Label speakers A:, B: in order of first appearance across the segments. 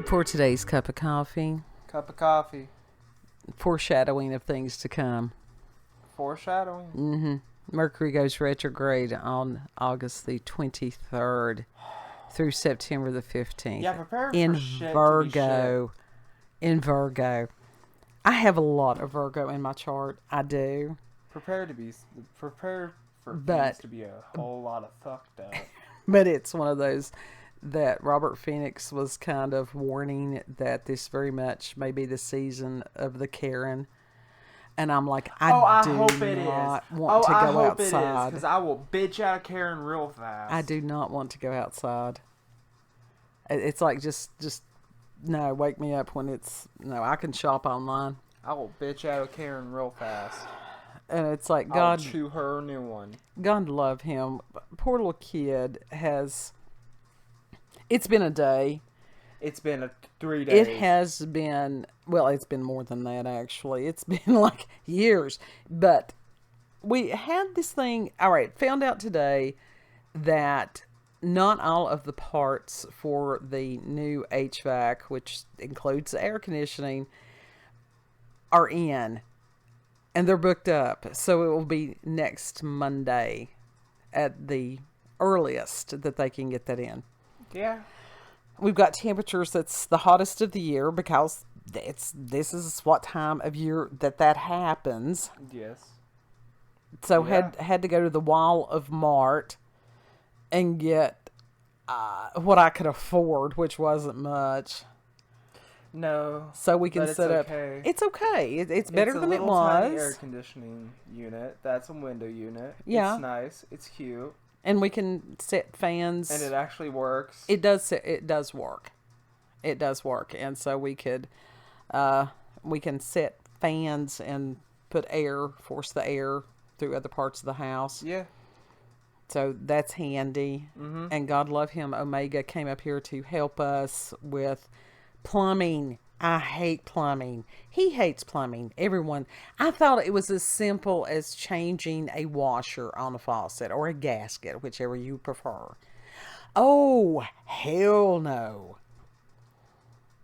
A: For today's cup of coffee,
B: Cup of coffee.
A: foreshadowing of things to come.
B: Foreshadowing.
A: Mercury goes retrograde on August the 23rd through September the 15th.
B: Yeah, prepare
A: in
B: for shit
A: Virgo. In Virgo. I have a lot of Virgo in my chart. I do.
B: Prepare for
A: But-
B: things to be a whole lot of fucked up.
A: But it's one of those that Robert Phoenix was kind of warning that this very much may be the season of the Karen. And I'm like, I do
B: hope it
A: not
B: is.
A: want to
B: I
A: go
B: hope it is,
A: outside.
B: because I will bitch out of Karen real fast.
A: I do not want to go outside. It's like just no, wake me up when no, I can shop online.
B: I will bitch out of Karen real fast.
A: And it's like,
B: I'll
A: God,
B: chew her a new one.
A: God love him. Poor little kid it's been a day.
B: It's been 3 days.
A: It has been, well, it's been more than that, actually. It's been like years. But we had this thing, all right, found out today that not all of the parts for the new HVAC, which includes the air conditioning, are in. And they're booked up. So it will be next Monday at the earliest that they can get that in.
B: Yeah.
A: We've got temperatures that's the hottest of the year because this is what time of year that happens.
B: Yes.
A: So
B: Yeah.
A: had to go to the Wall of Mart and get what I could afford, which wasn't much.
B: No.
A: So we can
B: but it's
A: set up.
B: okay.
A: It's okay. It's better than it
B: It's a little tiny air
A: was,
B: conditioning unit. That's a window unit.
A: Yeah.
B: It's nice. It's cute.
A: and we can set fans.
B: And it actually works.
A: It does work. It does work, and so we can set fans and force the air through other parts of the house.
B: Yeah.
A: So that's handy.
B: Mm-hmm.
A: And God love him, Omega came up here to help us with plumbing. I hate plumbing. He hates plumbing. Everyone. I thought it was as simple as changing a washer on a faucet or a gasket, whichever you prefer. Oh, hell no.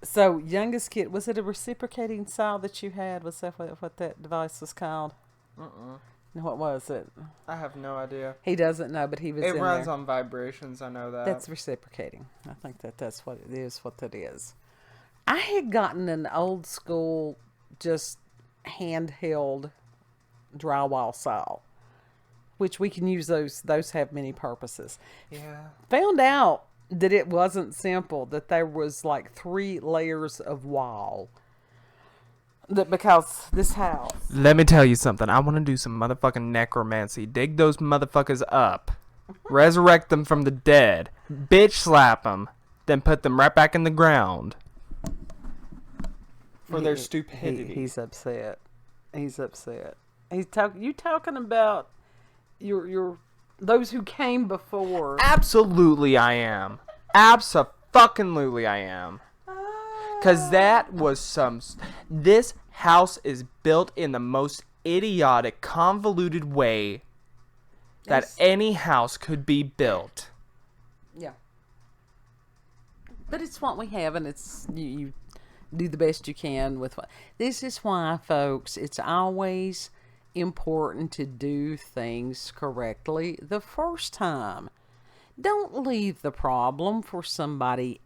A: So, youngest kid, was it a reciprocating saw that you had? Was that what that device was called? What was it?
B: I have no idea.
A: He doesn't know, but he was
B: It
A: in
B: runs
A: there.
B: on vibrations. I know that.
A: That's reciprocating. I think that's what it is, what that is. I had gotten an old school, just handheld drywall saw, which we can use those. Those have many purposes.
B: Yeah.
A: Found out that it wasn't simple, that there was like 3 layers of wall. That because this house.
B: Let me tell you something. I want to do some motherfucking necromancy. Dig those motherfuckers up. Resurrect them from the dead. Bitch slap them. Then put them right back in the ground. For their stupidity.
A: He's upset. He's upset. You talking about your those who came before.
B: Absolutely I am. Abso-fucking-lutely I am. Because that was this house is built in the most idiotic, convoluted way that any house could be built.
A: Yeah. But it's what we have, and it's you do the best you can with what. This is why, folks, it's always important to do things correctly the first time. Don't leave the problem for somebody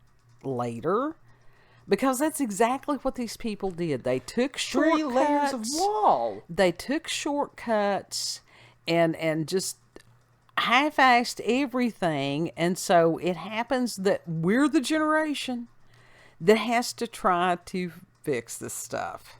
A: later. Because that's exactly what these people did. They took shortcuts.
B: 3 layers of wall.
A: They took shortcuts and just half-assed everything. And so it happens that we're the generation that has to try to fix this stuff.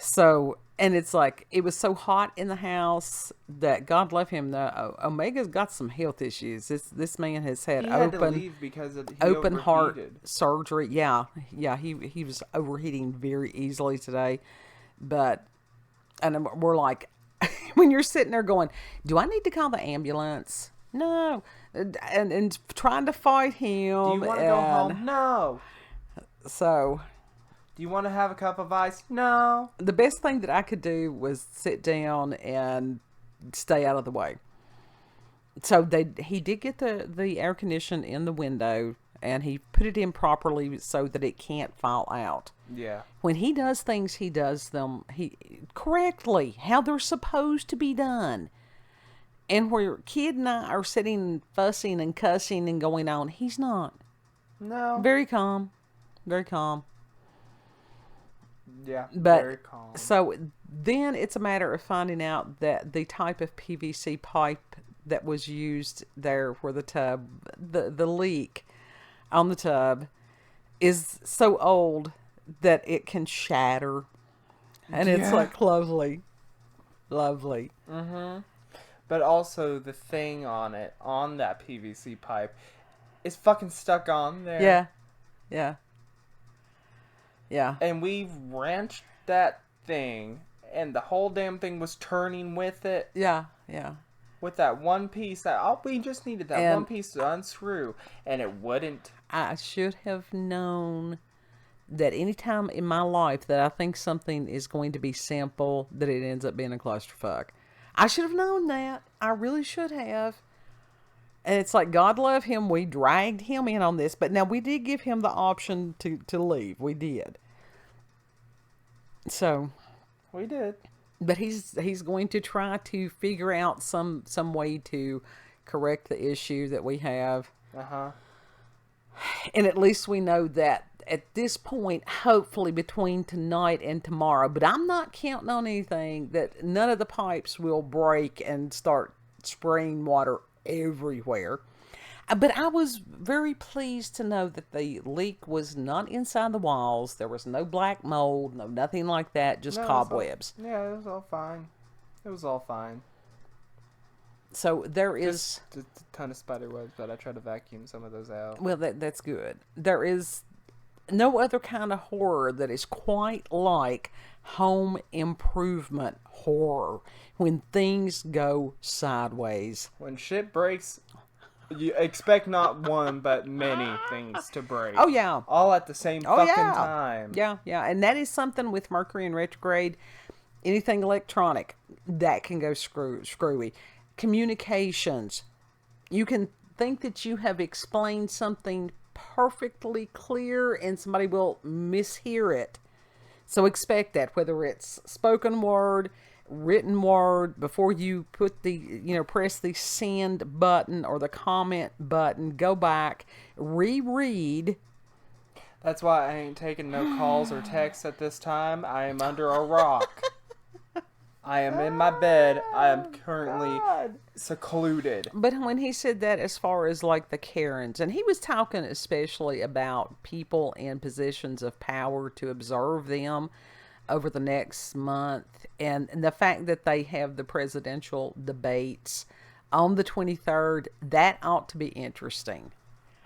A: So, and it's like, it was so hot in the house that God love him. Omega's got some health issues. This man has had
B: He had to leave because he
A: open heart
B: overheated.
A: surgery. Yeah, he was overheating very easily today. But, and we're like, when you're sitting there going, do I need to call the ambulance? No. And trying to fight him.
B: Do you want to go home? No.
A: So,
B: Do you want to have a cup of ice? No.
A: the best thing that I could do was sit down and stay out of the way. So he did get the air condition in the window, and he put it in properly so that it can't fall out.
B: Yeah.
A: When he does things, he does them correctly, how they're supposed to be done. And where Kid and I are sitting and fussing and cussing and going on, he's not.
B: No.
A: Very calm. Very calm.
B: Yeah,
A: But
B: very calm.
A: so then it's a matter of finding out that the type of PVC pipe that was used there where the tub, the leak on the tub is so old that it can shatter. And it's like lovely. Lovely.
B: Mm-hmm. But also the thing on it, on that PVC pipe, is fucking stuck on there.
A: Yeah. Yeah. Yeah.
B: And we wrenched that thing, and the whole damn thing was turning with it.
A: Yeah. Yeah.
B: With that one piece, we just needed that one piece to unscrew, and it wouldn't.
A: I should have known that any time in my life that I think something is going to be simple, that it ends up being a clusterfuck. I should have known that. I really should have. And it's like, God love him. We dragged him in on this. But now we did give him the option to leave. We did. So.
B: We did.
A: But he's going to try to figure out some way to correct the issue that we have.
B: Uh-huh.
A: And at least we know that at this point, hopefully between tonight and tomorrow, but I'm not counting on anything, that none of the pipes will break and start spraying water everywhere. But I was very pleased to know that the leak was not inside the walls. There was no black mold, nothing like that, just cobwebs.
B: It was all fine. It was all fine.
A: So there is
B: just a ton of spider webs, but I tried to vacuum some of those out.
A: Well, that's good. There is no other kind of horror that is quite like home improvement horror, when things go sideways.
B: When shit breaks, you expect not one but many things to break.
A: Oh yeah,
B: all at the same fucking time.
A: Yeah, and that is something with Mercury in retrograde. Anything electronic that can go screwy. Communications. You can think that you have explained something perfectly clear and somebody will mishear it. So expect that, whether it's spoken word, written word, before you put press the send button or the comment button, go back, reread.
B: That's why I ain't taking no calls or texts at this time. I am under a rock. I am in my bed. I am currently secluded.
A: But when he said that, as far as like the Karens, and he was talking especially about people in positions of power, to observe them over the next month, and the fact that they have the presidential debates on the 23rd, that ought to be interesting.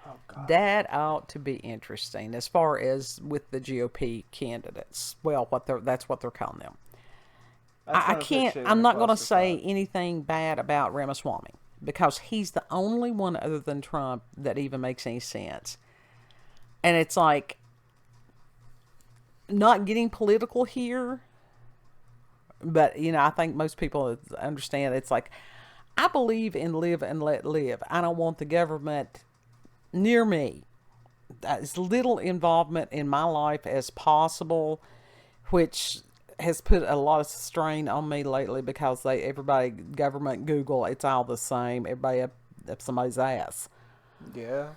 B: Oh, God.
A: That ought to be interesting as far as with the GOP candidates. Well, that's what they're calling them. I'm not going to say anything bad about Ramaswamy, because he's the only one other than Trump that even makes any sense. And it's like, not getting political here, but I think most people understand. It's like, I believe in live and let live. I don't want the government near me. As little involvement in my life as possible, which has put a lot of strain on me lately, because everybody, government, Google, it's all the same. Everybody up somebody's ass. Yeah.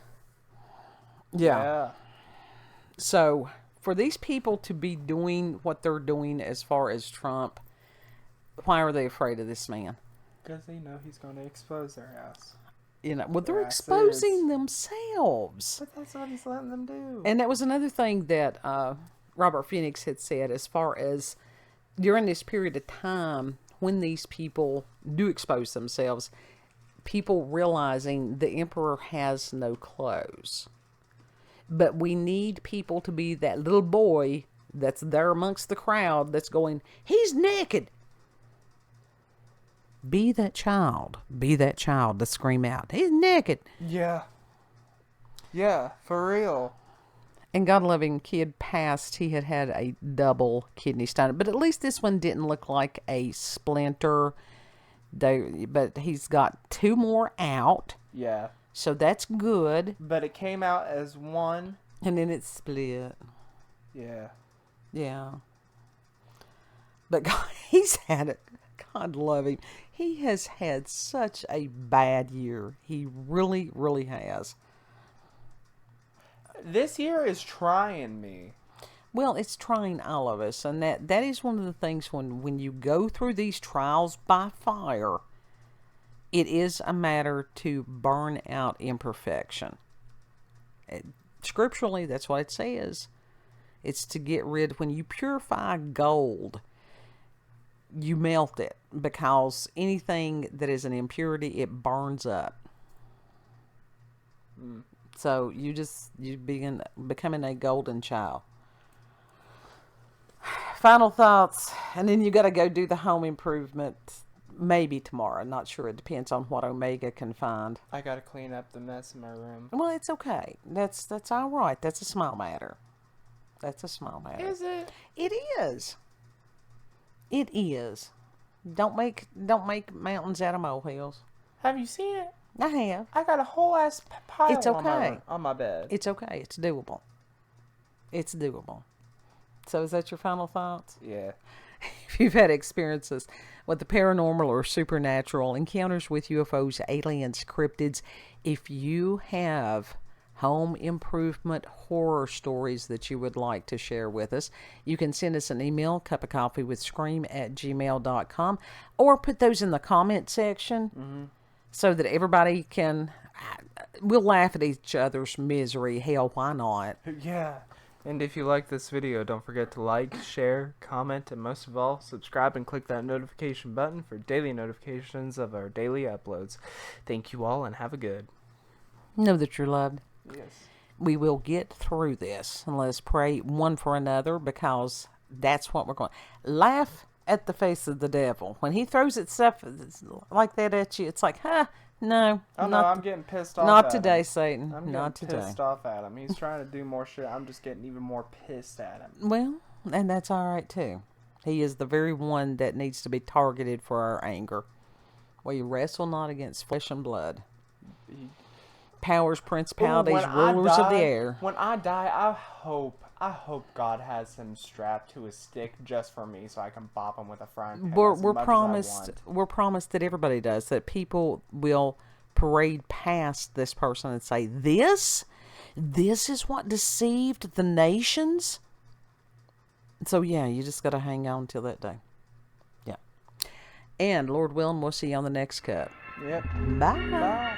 A: So for these people to be doing what they're doing as far as Trump, why are they afraid of this man?
B: Because they know he's going to expose their ass.
A: They're exposing themselves.
B: But that's what he's letting them do.
A: And that was another thing that Robert Phoenix had said, as far as during this period of time when these people do expose themselves, people realizing the emperor has no clothes. But we need people to be that little boy that's there amongst the crowd that's going, he's naked. Be that child to scream out, he's naked.
B: Yeah, for real.
A: And God love him, Kid passed. He had a double kidney stone, but at least this one didn't look like a splinter. But he's got 2 more out.
B: Yeah.
A: So that's good.
B: But it came out as one.
A: And then it's split.
B: Yeah.
A: Yeah. But God, he's had it. God love him. He has had such a bad year. He really, really has.
B: This year is trying me.
A: Well, it's trying all of us. And that is one of the things when you go through these trials by fire, it is a matter to burn out imperfection. Scripturally, that's what it says. It's to get rid, when you purify gold, you melt it, because anything that is an impurity, it burns up. So you begin becoming a golden child. Final thoughts, and then you got to go do the home improvement. Maybe tomorrow. Not sure. It depends on what Omega can find.
B: I gotta clean up the mess in my room.
A: Well, it's okay. That's all right. That's a small matter. That's a small matter.
B: Is it?
A: It is. It is. Don't make mountains out of molehills.
B: Have you seen it?
A: I have.
B: I got a whole ass pile
A: It's okay.
B: on my bed.
A: It's okay. It's doable. It's doable. So is that your final thoughts?
B: Yeah.
A: If you've had experiences with the paranormal or supernatural, encounters with UFOs, aliens, cryptids, if you have home improvement horror stories that you would like to share with us, you can send us an email, cupofcoffeewithscream@gmail.com, or put those in the comment section so that everybody can, we'll laugh at each other's misery. Hell, why not?
B: Yeah. And if you like this video, don't forget to like, share, comment, and most of all, subscribe and click that notification button for daily notifications of our daily uploads. Thank you all and have a good.
A: Know that you're loved.
B: Yes.
A: We will get through this, and let us pray one for another, because that's what we're going. Laugh at the face of the devil. When he throws it stuff like that at you, it's like, no.
B: Oh no, I'm getting pissed off.
A: Not
B: at
A: today,
B: him.
A: Satan.
B: I'm
A: Not
B: getting
A: today.
B: pissed off at him. He's trying to do more shit. I'm just getting even more pissed at him.
A: Well, and that's all right too. He is the very one that needs to be targeted for our anger. We wrestle not against flesh and blood. Powers, principalities, rulers of the air.
B: When I die, I hope God has him strapped to a stick just for me, so I can bop him with a frying pan.
A: We're promised that everybody does, that people will parade past this person and say, this is what deceived the nations. So yeah, you just got to hang on till that day. Yeah. And Lord willing, we'll see you on the next cut.
B: Yep.
A: Bye.
B: Bye.